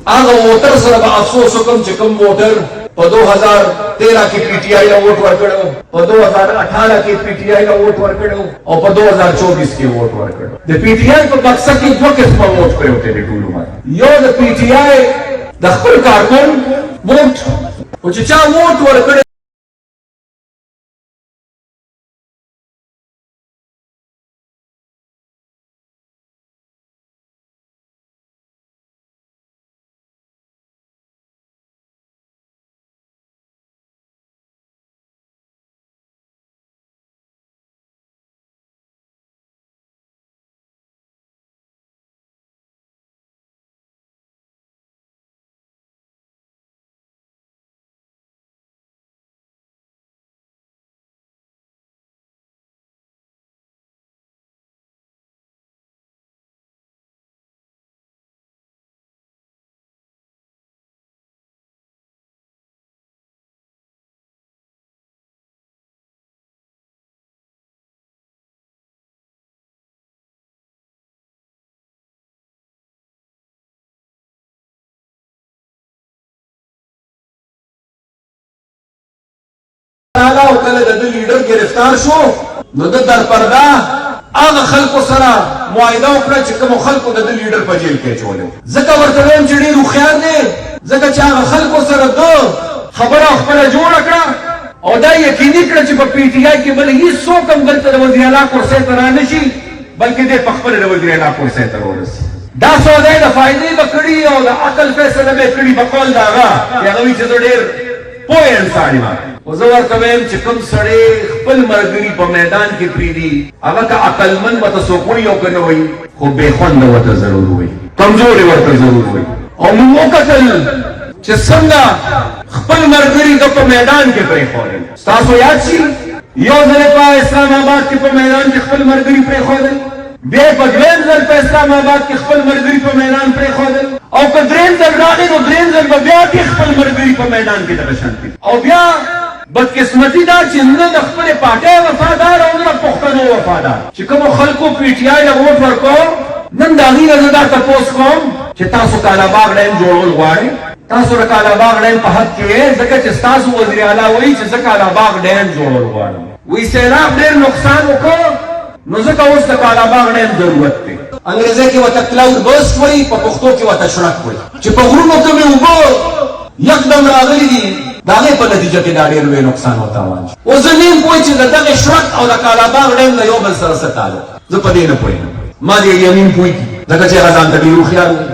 هغه ووټر سره به افسوس وکړم چې کوم ووټر په 2013 کې پی ټی آی له ووټ ورکړو، په 2018 کې پی ټی آی له ووټ ورکړو او په 2024 کې ووټ ورکړو. د پی ټی آی په بکسه کې دوه قسمه ووټ کړو ته ټول عمر. یو د پی ټی آی د خپل کارکون ووټ او چې چا ووټ ورکړ او کله د لیډر گرفتار شو نو د درپردا هغه خلکو سره معاهده وکړه چې کوم خلکو د لیډر په جیل کې چولې. ځکه ورته وایم چې ډېر هوښیار دی، ځکه چې هغه خلکو سره دو خبره خپله جوړه کړه او دا یقیني کړه چې په پی ټی آی کې بل هېڅوک هم دلته د وزیر اعلی کرسۍ ته را نه شي، بلکې دی په خپله د وزیر اعلی کرسۍ ته راورسي. دا سودا یې د فایدې به کړي او د عقل فیصله به یې کړي په قول د هغه چې هغه وایي چې زه ډېر پوه انسان یم. خو زه ورته وایم چې کوم سړی خپل ملګري په میدان کې پرېږدي هغه که عقلمند ورته څوک وایي او که نه وایي خو بېخونده ورته ضرور وایي، کمزورې ورته ضرور وایي. او موږ وکتل چې څنګه خپل ملګري د په میدان کې پرېښودل. ستاسو یاد شي یو ځل په اسلام آباد کې په میدان کې خپل ملګري پرېښودل، بیا په دویم ځل په اسلام آباد کې خپل ملګري په میدان پرېښودل او که درېیم ځل راغی نو درېیم ځل به بیا کې خپل ملګري په میدان کې دغه شانتي. او بیا بدقسمتي دا چې نه د خپلې پارټۍ وفادار او نه د پښتنو وفادار. چې کومو خلکو پی ټي آی له ووټ ورکوم نن د هغې نه زه دا تپوس کوم چې تاسو کالاباغ ډیم جوړول غواړئ، تاسو د کالاباغ ډیم په حق کې یې، ځکه چې ستاسو وزیر اعلی وایي چې زه کالاباغ ډیم جوړول غواړم. وایي سیلاب ډېر نقصان وکړ نو ځکه اوس د کالاباغ ډیم ضرورت دی. انګریزي کې ورته کلاود برسټ وایي، په پښتو کې ورته شړک وایي، چې په غرونو کې مې اوبه یکدم راغلي دي د هغې په نتیجه کې دا ډېر لوی نقصان او تاوان شي. اوس زه نیم پوه چې د دغې شړک او د کالاباغ ډیم د یو بل سره څه تعلق، زه په دې نه پوهېږم. ما دې یې نیم پوهېږي ځکه چې هغه ځان ته ډېر هوښیار